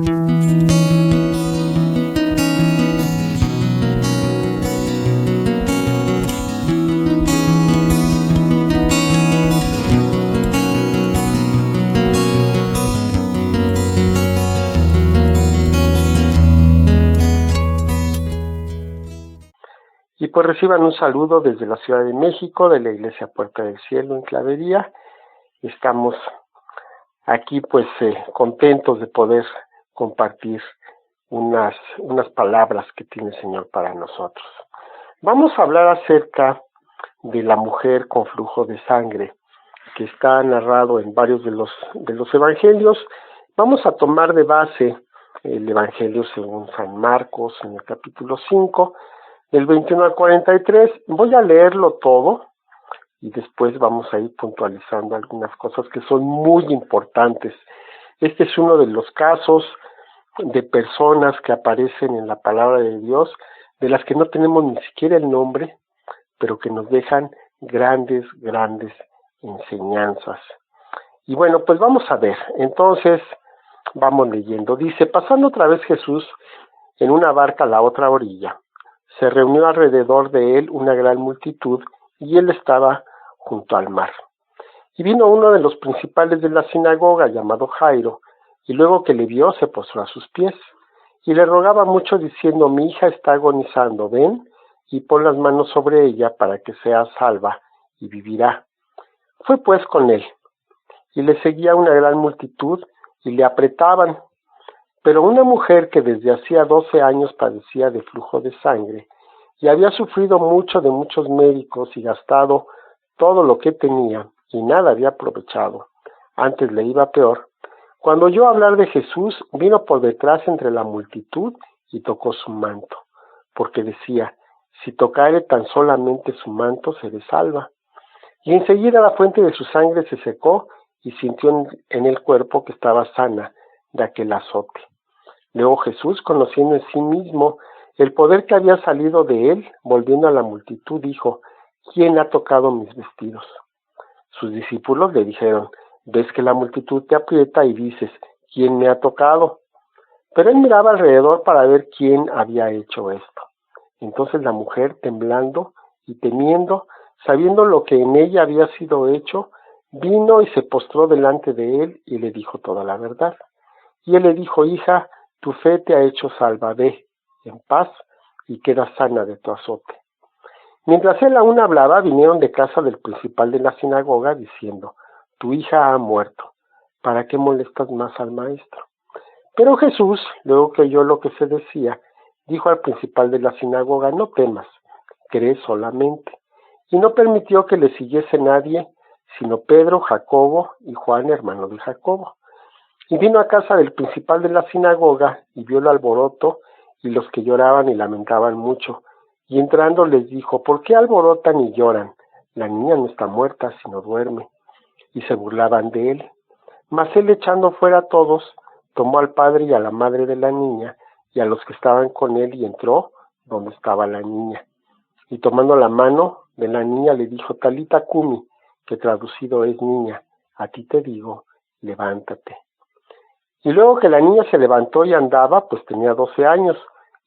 Y pues reciban un saludo desde la Ciudad de México, de la Iglesia Puerta del Cielo en Clavería. Estamos aquí pues contentos de poder compartir unas palabras que tiene el Señor para nosotros. Vamos a hablar acerca de la mujer con flujo de sangre, que está narrado en varios de los evangelios. Vamos a tomar de base el evangelio según San Marcos en el capítulo 5, del 21 al 43. Voy a leerlo todo y después vamos a ir puntualizando algunas cosas que son muy importantes. Este es uno de los casos de personas que aparecen en la palabra de Dios, de las que no tenemos ni siquiera el nombre, pero que nos dejan grandes enseñanzas. Y bueno, pues vamos a ver. Entonces, vamos leyendo. Dice: pasando otra vez Jesús en una barca a la otra orilla, se reunió alrededor de él una gran multitud, y él estaba junto al mar. Y vino uno de los principales de la sinagoga, llamado Jairo, y luego que le vio, se postró a sus pies, y le rogaba mucho, diciendo: mi hija está agonizando, ven y pon las manos sobre ella para que sea salva y vivirá. Fue pues con él, y le seguía una gran multitud, y le apretaban. Pero una mujer que desde hacía 12 años padecía de flujo de sangre, y había sufrido mucho de muchos médicos y gastado todo lo que tenía, y nada había aprovechado, antes le iba peor, cuando oyó hablar de Jesús, vino por detrás entre la multitud y tocó su manto, porque decía: si tocare tan solamente su manto, seré salva. Y enseguida la fuente de su sangre se secó, y sintió en el cuerpo que estaba sana de aquel azote. Luego Jesús, conociendo en sí mismo el poder que había salido de él, volviendo a la multitud, dijo: ¿quién ha tocado mis vestidos? Sus discípulos le dijeron: ves que la multitud te aprieta y dices: ¿quién me ha tocado? Pero él miraba alrededor para ver quién había hecho esto. Entonces la mujer, temblando y temiendo, sabiendo lo que en ella había sido hecho, vino y se postró delante de él y le dijo toda la verdad. Y él le dijo: hija, tu fe te ha hecho salva, ve en paz y queda sana de tu azote. Mientras él aún hablaba, vinieron de casa del principal de la sinagoga, diciendo: tu hija ha muerto, ¿para qué molestas más al maestro? Pero Jesús, luego que oyó lo que se decía, dijo al principal de la sinagoga: no temas, cree solamente. Y no permitió que le siguiese nadie, sino Pedro, Jacobo y Juan, hermano de Jacobo. Y vino a casa del principal de la sinagoga, y vio el alboroto, y los que lloraban y lamentaban mucho. Y entrando les dijo: ¿por qué alborotan y lloran? La niña no está muerta, sino duerme. Y se burlaban de él. Mas él, echando fuera a todos, tomó al padre y a la madre de la niña, y a los que estaban con él, y entró donde estaba la niña. Y tomando la mano de la niña, le dijo: Talita cumi, que traducido es: niña, a ti te digo, levántate. Y luego que la niña se levantó y andaba, pues tenía 12 años,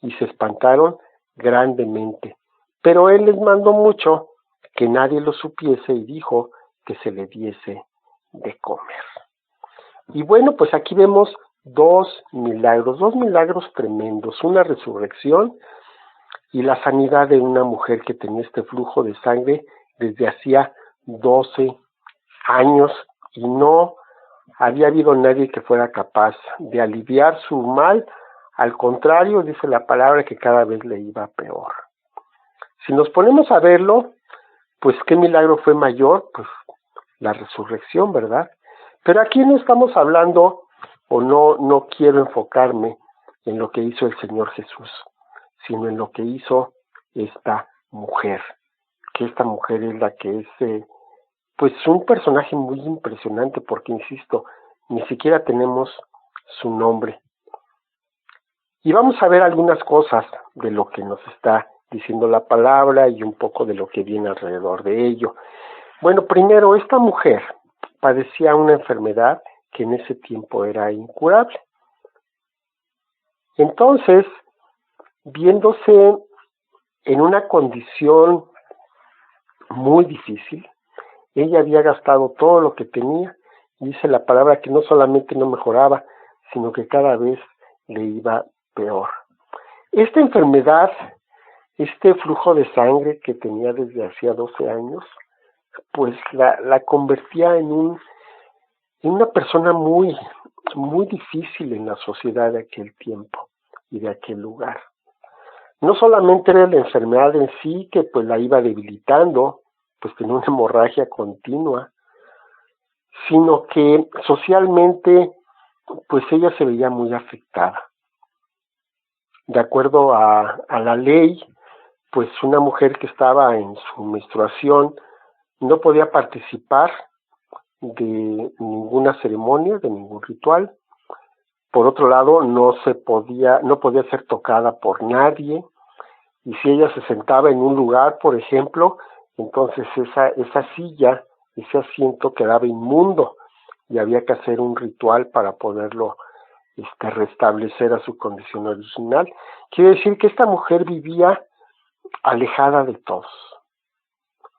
y se espantaron grandemente. Pero él les mandó mucho que nadie lo supiese, y dijo que se le diese de comer. Y bueno, pues aquí vemos dos milagros tremendos: una resurrección y la sanidad de una mujer que tenía este flujo de sangre desde hacía 12 años, y no había habido nadie que fuera capaz de aliviar su mal. Al contrario, dice la palabra que cada vez le iba peor. Si nos ponemos a verlo, pues ¿qué milagro fue mayor? Pues la resurrección, ¿verdad? Pero aquí no estamos hablando, o no quiero enfocarme en lo que hizo el Señor Jesús, sino en lo que hizo esta mujer, que esta mujer es la que es pues un personaje muy impresionante, porque insisto, ni siquiera tenemos su nombre. Y vamos a ver algunas cosas de lo que nos está diciendo la palabra y un poco de lo que viene alrededor de ello. Bueno, primero, esta mujer padecía una enfermedad que en ese tiempo era incurable. Entonces, viéndose en una condición muy difícil, ella había gastado todo lo que tenía, y dice la palabra que no solamente no mejoraba, sino que cada vez le iba peor. Esta enfermedad, este flujo de sangre que tenía desde hacía 12 años, pues la convertía en una persona muy, muy difícil en la sociedad de aquel tiempo y de aquel lugar. No solamente era la enfermedad en sí que pues la iba debilitando, pues tenía una hemorragia continua, sino que socialmente pues ella se veía muy afectada. De acuerdo a la ley, pues una mujer que estaba en su menstruación no podía participar de ninguna ceremonia, de ningún ritual. Por otro lado, no podía ser tocada por nadie, y si ella se sentaba en un lugar, por ejemplo, entonces esa silla, ese asiento quedaba inmundo y había que hacer un ritual para poderlo restablecer a su condición original. Quiere decir que esta mujer vivía alejada de todos,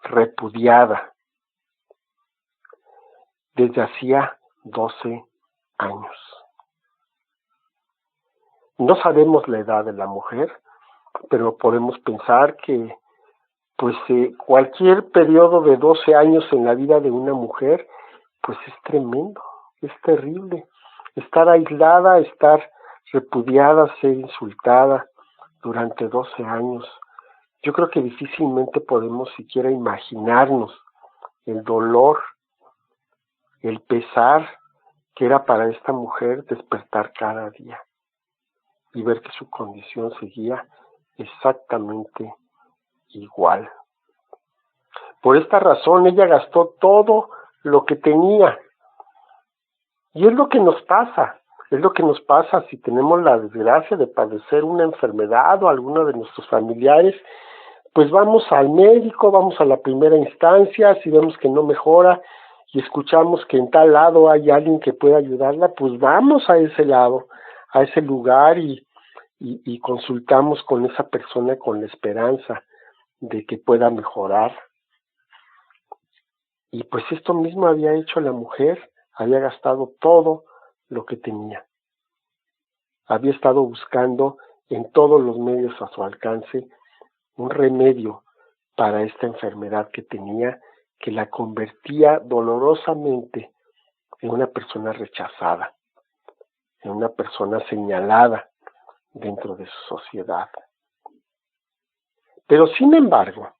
repudiada, desde hacía 12 años. No sabemos la edad de la mujer, pero podemos pensar que pues cualquier periodo de 12 años en la vida de una mujer, pues es tremendo, es terrible. Estar aislada, estar repudiada, ser insultada durante 12 años. Yo creo que difícilmente podemos siquiera imaginarnos el dolor, el pesar que era para esta mujer despertar cada día y ver que su condición seguía exactamente igual. Por esta razón ella gastó todo lo que tenía. Y es lo que nos pasa si tenemos la desgracia de padecer una enfermedad o alguno de nuestros familiares, pues vamos al médico, vamos a la primera instancia, si vemos que no mejora y escuchamos que en tal lado hay alguien que pueda ayudarla, pues vamos a ese lado, a ese lugar y consultamos con esa persona con la esperanza de que pueda mejorar. Y pues esto mismo había hecho la mujer, había gastado todo lo que tenía. Había estado buscando en todos los medios a su alcance un remedio para esta enfermedad que tenía, que la convertía dolorosamente en una persona rechazada, en una persona señalada dentro de su sociedad. Pero sin embargo,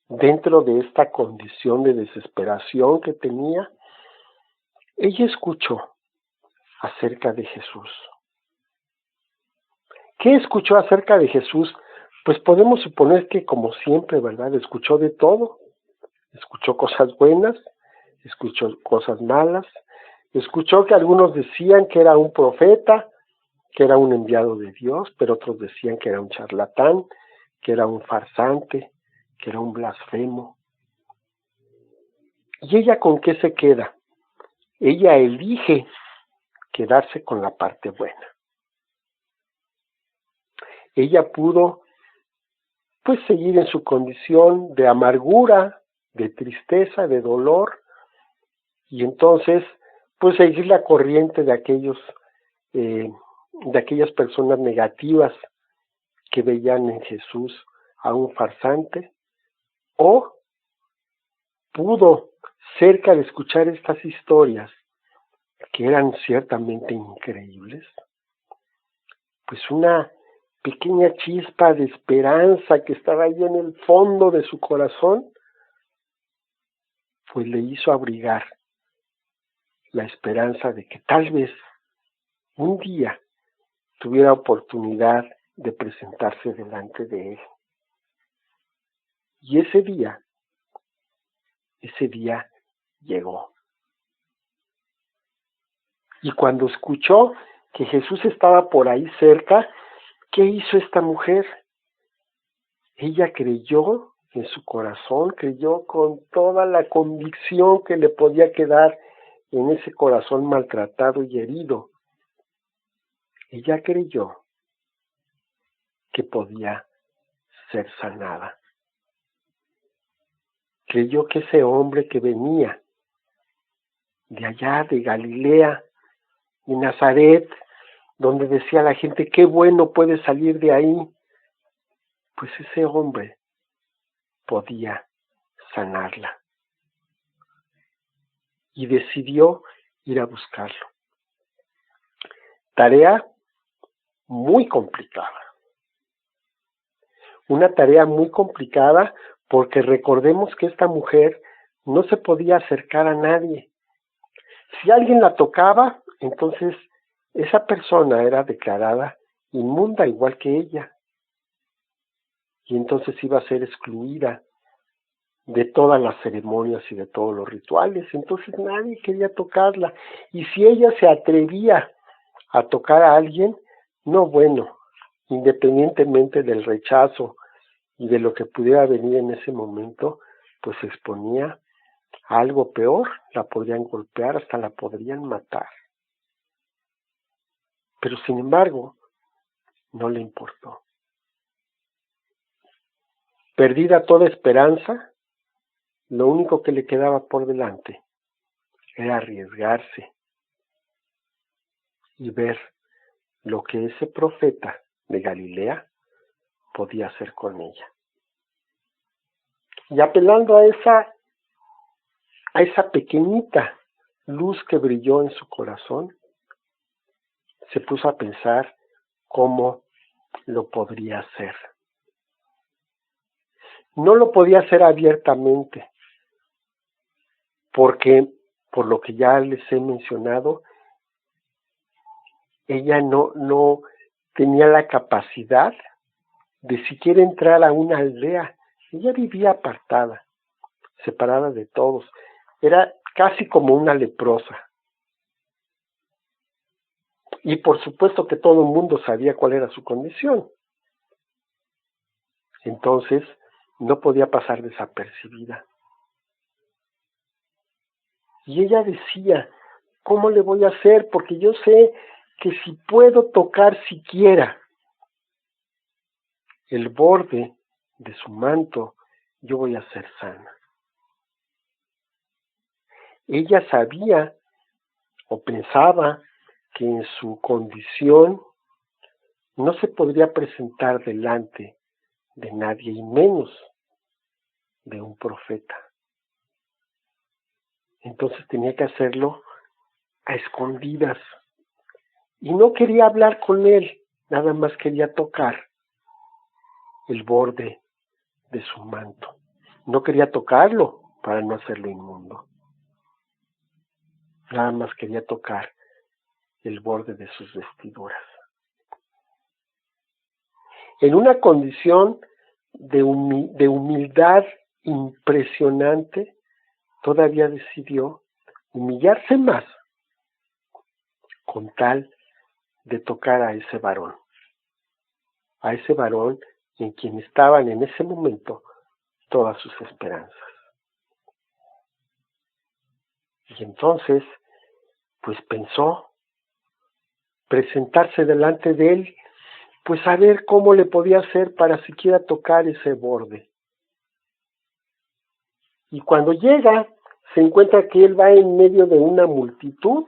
dentro de esta condición de desesperación que tenía, ella escuchó acerca de Jesús. ¿Qué escuchó acerca de Jesús? Pues podemos suponer que, como siempre, ¿verdad? Escuchó de todo. Escuchó cosas buenas, escuchó cosas malas, escuchó que algunos decían que era un profeta, que era un enviado de Dios, pero otros decían que era un charlatán, que era un farsante, que era un blasfemo. ¿Y ella con qué se queda? Ella elige quedarse con la parte buena. Ella pudo pues seguir en su condición de amargura, de tristeza, de dolor, y entonces pues seguir la corriente de aquellas personas negativas que veían en Jesús a un farsante, o pudo, cerca de escuchar estas historias que eran ciertamente increíbles, pues una pequeña chispa de esperanza que estaba ahí en el fondo de su corazón, pues le hizo abrigar la esperanza de que tal vez un día tuviera oportunidad de presentarse delante de él. Y ese día llegó. Y cuando escuchó que Jesús estaba por ahí cerca, ¿qué hizo esta mujer? Ella creyó en su corazón, creyó con toda la convicción que le podía quedar en ese corazón maltratado y herido, ella creyó que podía ser sanada. Creyó que ese hombre que venía de allá, de Galilea, de Nazaret, donde decía la gente, qué bueno puede salir de ahí, pues ese hombre podía sanarla. Y decidió ir a buscarlo. Tarea muy complicada. Una tarea muy complicada porque recordemos que esta mujer no se podía acercar a nadie. Si alguien la tocaba, entonces esa persona era declarada inmunda igual que ella. Y entonces iba a ser excluida de todas las ceremonias y de todos los rituales. Entonces nadie quería tocarla. Y si ella se atrevía a tocar a alguien, no, bueno, independientemente del rechazo y de lo que pudiera venir en ese momento, pues se exponía a algo peor, la podrían golpear, hasta la podrían matar. Pero sin embargo, no le importó. Perdida toda esperanza, lo único que le quedaba por delante era arriesgarse y ver lo que ese profeta de Galilea podía hacer con ella. Y apelando a esa pequeñita luz que brilló en su corazón, se puso a pensar cómo lo podría hacer. No lo podía hacer abiertamente, porque, por lo que ya les he mencionado, ella no tenía la capacidad de siquiera entrar a una aldea. Ella vivía apartada, separada de todos. Era casi como una leprosa. Y por supuesto que todo el mundo sabía cuál era su condición. Entonces, no podía pasar desapercibida. Y ella decía, ¿cómo le voy a hacer? Porque yo sé que si puedo tocar siquiera el borde de su manto, yo voy a ser sana. Ella sabía o pensaba que en su condición no se podría presentar delante de nadie, y menos de un profeta. Entonces tenía que hacerlo a escondidas. Y no quería hablar con él, nada más quería tocar el borde de su manto. No quería tocarlo para no hacerlo inmundo. Nada más quería tocar el borde de sus vestiduras. En una condición de humildad impresionante, todavía decidió humillarse más con tal de tocar a ese varón en quien estaban en ese momento todas sus esperanzas. Y entonces, pues pensó presentarse delante de él, pues a ver cómo le podía hacer para siquiera tocar ese borde. Y cuando llega, se encuentra que él va en medio de una multitud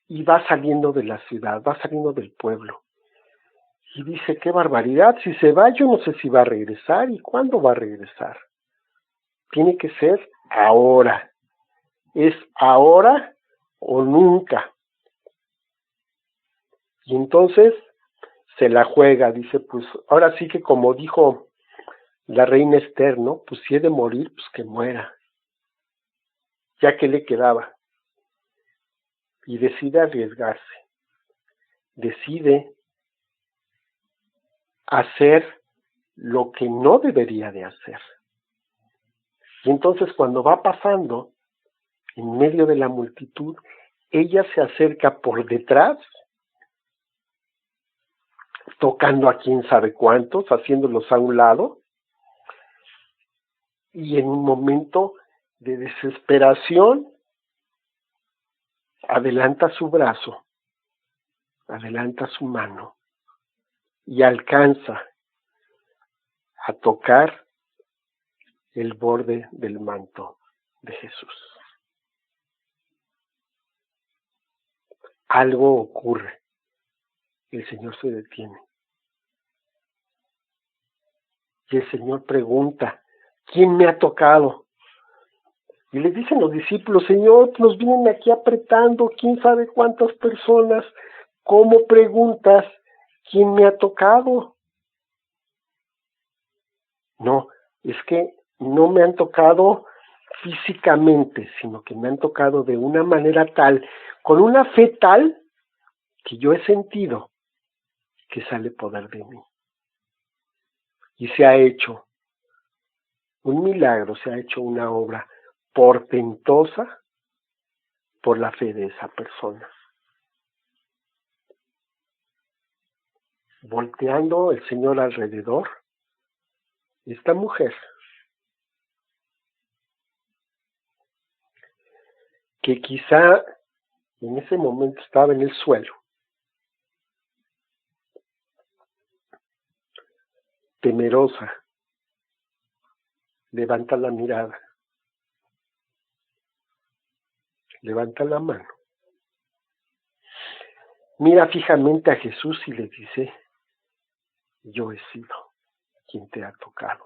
y va saliendo de la ciudad, va saliendo del pueblo. Y dice, qué barbaridad, si se va, yo no sé si va a regresar y cuándo va a regresar. Tiene que ser ahora. Es ahora o nunca. Y entonces se la juega, dice, pues ahora sí que como dijo la reina Esther, ¿no? Pues si he de morir, pues que muera. Ya que le quedaba. Y decide arriesgarse. Decide hacer lo que no debería de hacer. Y entonces cuando va pasando en medio de la multitud, ella se acerca por detrás, tocando a quién sabe cuántos, haciéndolos a un lado, y en un momento de desesperación adelanta su brazo adelanta su mano y alcanza a tocar el borde del manto de Jesús. Algo ocurre. El Señor se detiene. Y el Señor pregunta, ¿quién me ha tocado? Y le dicen los discípulos, Señor, nos vienen aquí apretando, quién sabe cuántas personas. ¿Cómo preguntas quién me ha tocado? No, es que no me han tocado físicamente, sino que me han tocado de una manera tal, con una fe tal, que yo he sentido que sale poder de mí. Y se ha hecho un milagro, se ha hecho una obra portentosa por la fe de esa persona. Volteando el Señor alrededor, esta mujer, que quizá en ese momento estaba en el suelo, temerosa, levanta la mirada, levanta la mano, mira fijamente a Jesús y le dice, yo he sido quien te ha tocado.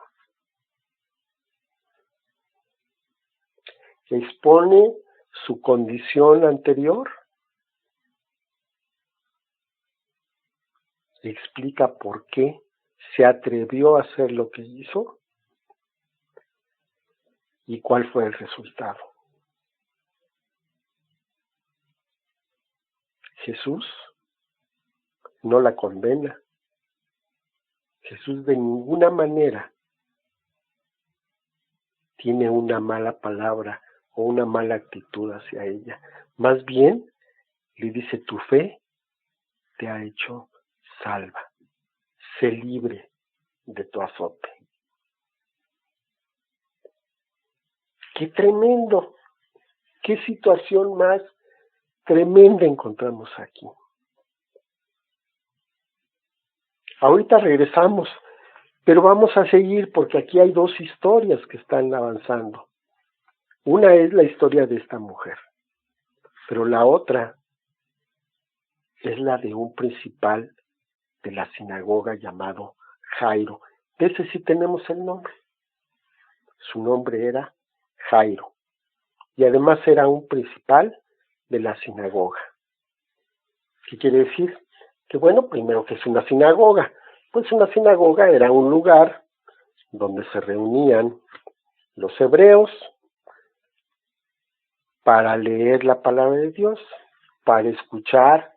Expone su condición anterior, explica por qué se atrevió a hacer lo que hizo y cuál fue el resultado. Jesús no la condena. Jesús de ninguna manera tiene una mala palabra o una mala actitud hacia ella. Más bien, le dice, tu fe te ha hecho salva. Sé libre de tu azote. ¡Qué tremendo! ¡Qué situación más tremenda encontramos aquí! Ahorita regresamos, pero vamos a seguir porque aquí hay dos historias que están avanzando. Una es la historia de esta mujer, pero la otra es la de un principal de la sinagoga llamado Jairo. De ese sí tenemos el nombre. Su nombre era Jairo. Y además era un principal de la sinagoga. ¿Qué quiere decir? Que bueno, primero que es una sinagoga. Pues una sinagoga era un lugar donde se reunían los hebreos para leer la palabra de Dios, para escuchar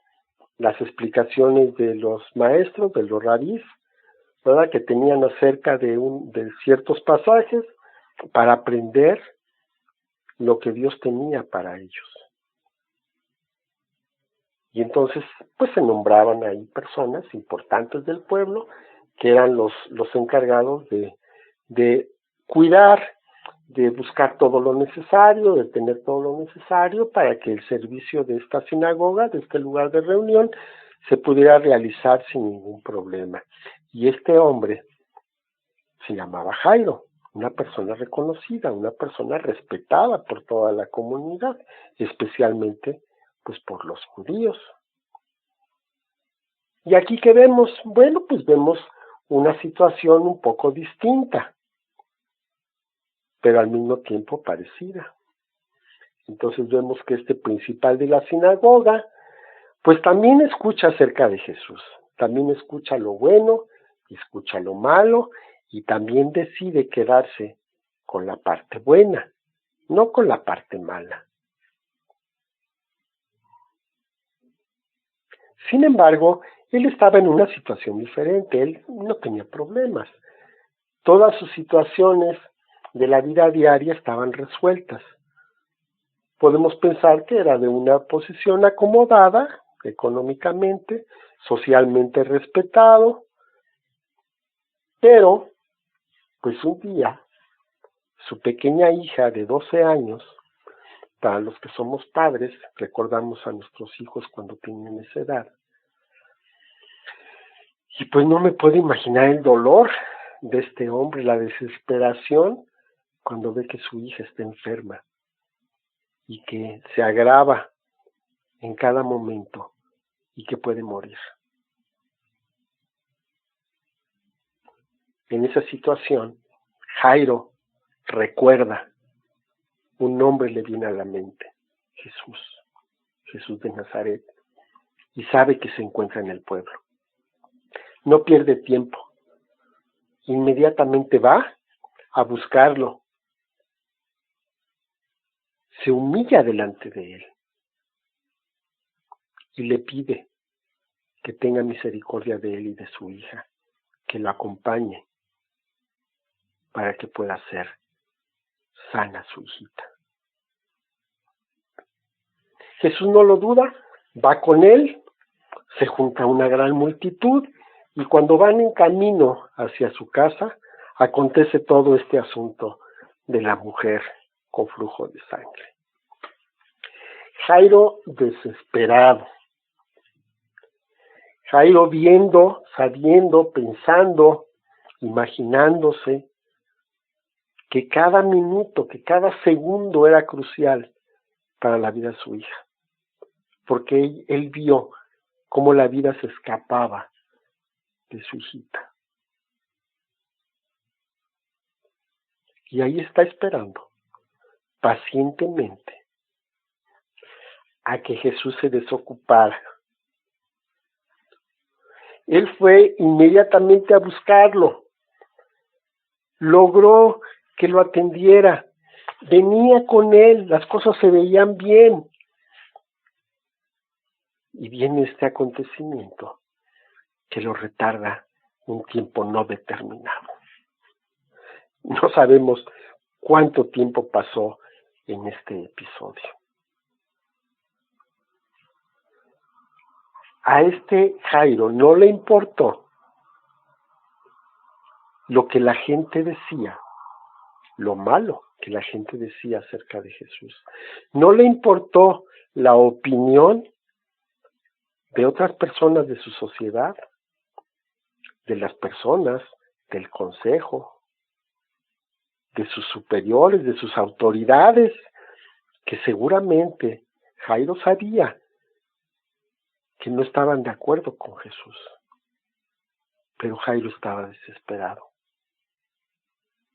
las explicaciones de los maestros, de los rabís, ¿verdad? Que tenían acerca de ciertos pasajes, para aprender lo que Dios tenía para ellos. Y entonces, pues se nombraban ahí personas importantes del pueblo, que eran los encargados de cuidar, de buscar todo lo necesario, de tener todo lo necesario para que el servicio de esta sinagoga, de este lugar de reunión, se pudiera realizar sin ningún problema. Y este hombre se llamaba Jairo, una persona reconocida, una persona respetada por toda la comunidad, especialmente pues por los judíos. Y aquí que vemos, bueno, pues vemos una situación un poco distinta, pero al mismo tiempo parecida. Entonces vemos que este principal de la sinagoga, pues también escucha acerca de Jesús, también escucha lo bueno, escucha lo malo, y también decide quedarse con la parte buena, no con la parte mala. Sin embargo, él estaba en una situación diferente, él no tenía problemas. Todas sus situaciones de la vida diaria estaban resueltas. Podemos pensar que era de una posición acomodada económicamente, socialmente respetado, pero pues un día su pequeña hija de 12 años, para los que somos padres, recordamos a nuestros hijos cuando tienen esa edad, Y pues no me puedo imaginar el dolor de este hombre, la desesperación cuando ve que su hija está enferma y que se agrava en cada momento y que puede morir. En esa situación, Jairo recuerda, un nombre le viene a la mente, Jesús de Nazaret, y sabe que se encuentra en el pueblo. No pierde tiempo, inmediatamente va a buscarlo, se humilla delante de él y le pide que tenga misericordia de él y de su hija, que lo acompañe para que pueda ser sana su hijita. Jesús no lo duda, va con él, se junta una gran multitud y cuando van en camino hacia su casa, acontece todo este asunto de la mujer con flujo de sangre. Jairo desesperado. Jairo viendo, sabiendo, pensando, imaginándose que cada minuto, que cada segundo era crucial para la vida de su hija, porque él vio cómo la vida se escapaba de su hijita. Y ahí está esperando, pacientemente, a que Jesús se desocupara. Él fue inmediatamente a buscarlo, logró que lo atendiera, venía con él, las cosas se veían bien. Y viene este acontecimiento que lo retarda un tiempo no determinado. No sabemos cuánto tiempo pasó en este episodio. A este Jairo no le importó lo que la gente decía, lo malo que la gente decía acerca de Jesús. No le importó la opinión de otras personas de su sociedad, de las personas del consejo, de sus superiores, de sus autoridades, que seguramente Jairo sabía que no estaban de acuerdo con Jesús. Pero Jairo estaba desesperado.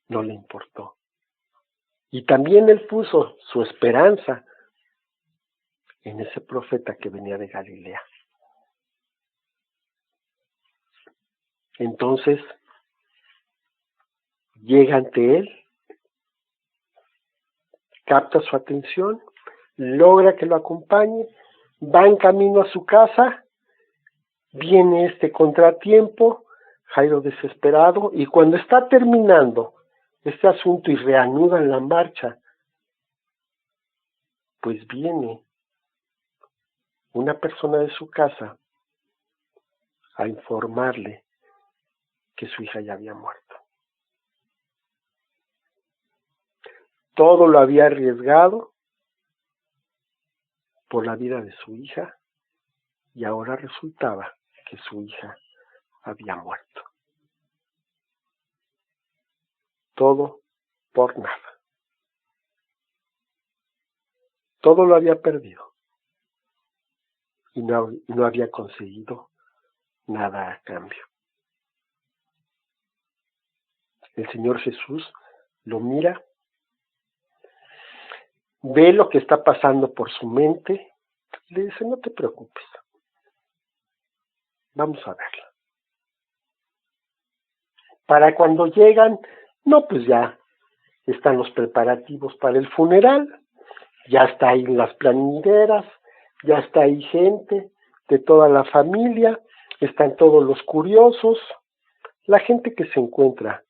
No le importó. Y también él puso su esperanza en ese profeta que venía de Galilea. Entonces, llega ante él, capta su atención, logra que lo acompañe, va en camino a su casa, viene este contratiempo, Jairo desesperado, y cuando está terminando este asunto y reanudan la marcha, pues viene una persona de su casa a informarle que su hija ya había muerto. Todo lo había arriesgado por la vida de su hija y ahora resultaba que su hija había muerto. Todo por nada. Todo lo había perdido y no había conseguido nada a cambio. El Señor Jesús lo mira, ve lo que está pasando por su mente y le dice: no te preocupes, vamos a verla. Para cuando llegan, no, pues ya están los preparativos para el funeral, ya está ahí las plañideras, ya está ahí gente de toda la familia, están todos los curiosos, la gente que se encuentra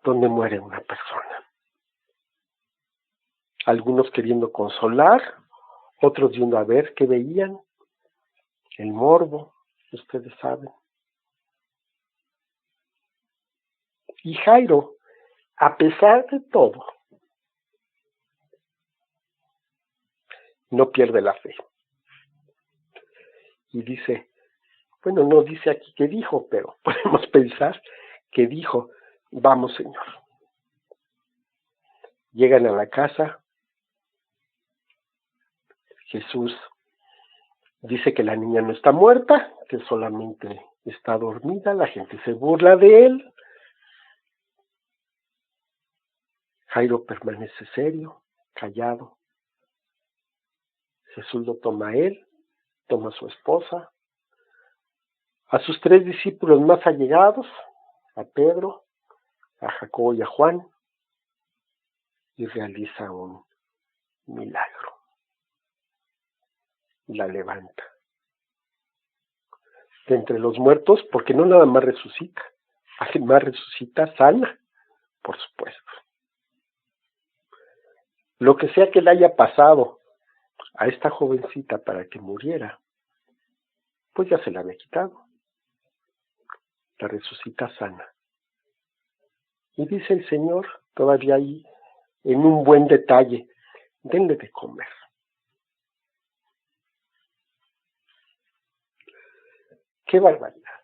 donde muere una persona. Algunos queriendo consolar, otros yendo a ver qué veían, el morbo, ustedes saben. Y Jairo, a pesar de todo, no pierde la fe. Y dice: Bueno, no dice aquí qué dijo, pero podemos pensar que dijo, vamos Señor. Llegan a la casa, Jesús dice que la niña no está muerta, que solamente está dormida, la gente se burla de él. Jairo permanece serio, callado. Jesús lo toma a él, toma a su esposa, a sus 3 discípulos más allegados, a Pedro, a Jacobo y a Juan, y realiza un milagro. La levanta de entre los muertos, porque no nada más resucita, además resucita sana, por supuesto. Lo que sea que le haya pasado a esta jovencita para que muriera, pues ya se la había quitado. La resucita sana. Y dice el Señor, todavía ahí, en un buen detalle, denle de comer. ¡Qué barbaridad!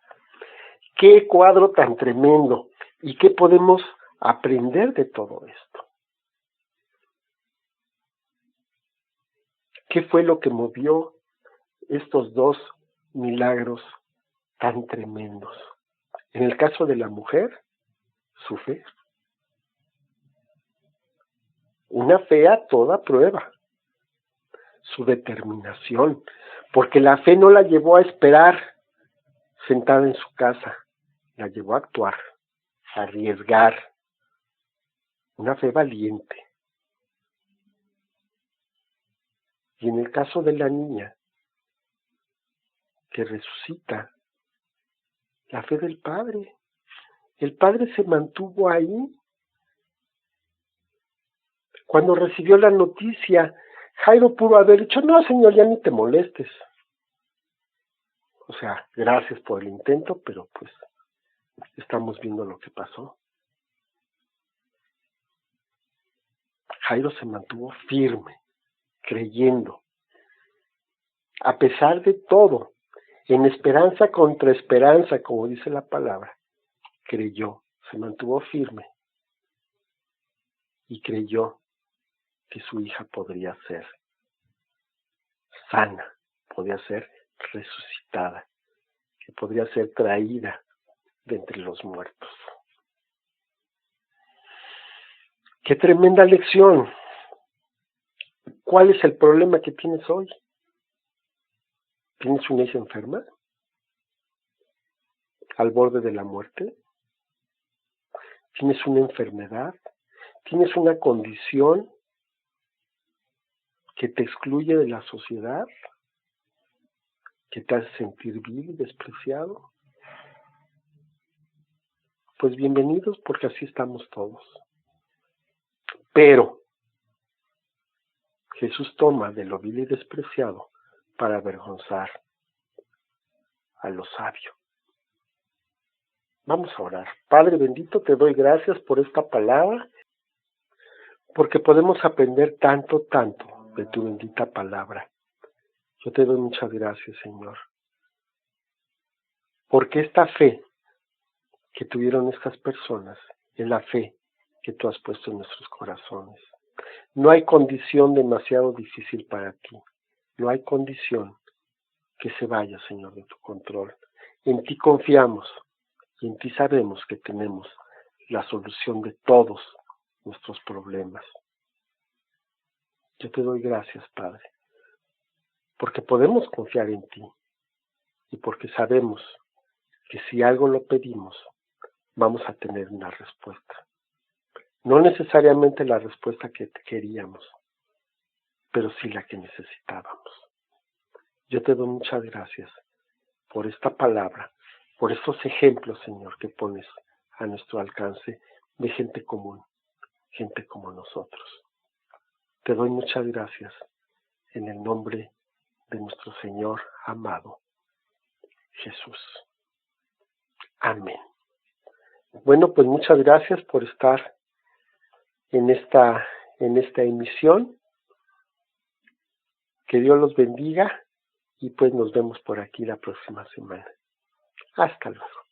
¡Qué cuadro tan tremendo! ¿Y qué podemos aprender de todo esto? ¿Qué fue lo que movió estos 2 milagros tan tremendos? En el caso de la mujer, su fe. Una fe a toda prueba. Su determinación. Porque la fe no la llevó a esperar sentada en su casa. La llevó a actuar, a arriesgar. Una fe valiente. Y en el caso de la niña, que resucita, la fe del Padre. El Padre se mantuvo ahí. Cuando recibió la noticia, Jairo pudo haber dicho, no, Señor, ya ni te molestes. O sea, gracias por el intento, pero pues estamos viendo lo que pasó. Jairo se mantuvo firme, creyendo, a pesar de todo, en esperanza contra esperanza, como dice la palabra, creyó, se mantuvo firme y creyó que su hija podría ser sana, podría ser resucitada, que podría ser traída de entre los muertos. ¡Qué tremenda lección! ¿Cuál es el problema que tienes hoy? ¿Tienes una hija enferma? ¿Al borde de la muerte? ¿Tienes una enfermedad? ¿Tienes una condición que te excluye de la sociedad? ¿Que te hace sentir vil y despreciado? Pues bienvenidos, porque así estamos todos. Pero Jesús toma de lo vil y despreciado para avergonzar a lo sabio. Vamos a orar. Padre bendito, te doy gracias por esta palabra, porque podemos aprender tanto de tu bendita palabra. Yo te doy muchas gracias, Señor, porque esta fe que tuvieron estas personas es la fe que tú has puesto en nuestros corazones. No hay condición demasiado difícil para ti. No hay condición que se vaya, Señor, de tu control. En ti confiamos y en ti sabemos que tenemos la solución de todos nuestros problemas. Yo te doy gracias, Padre, porque podemos confiar en ti y porque sabemos que si algo lo pedimos, vamos a tener una respuesta. No necesariamente la respuesta que queríamos, pero sí la que necesitábamos. Yo te doy muchas gracias por esta palabra, por estos ejemplos, Señor, que pones a nuestro alcance de gente común, gente como nosotros. Te doy muchas gracias en el nombre de nuestro Señor amado, Jesús. Amén. Bueno, pues muchas gracias por estar en esta emisión. Que Dios los bendiga y pues nos vemos por aquí la próxima semana. Hasta luego.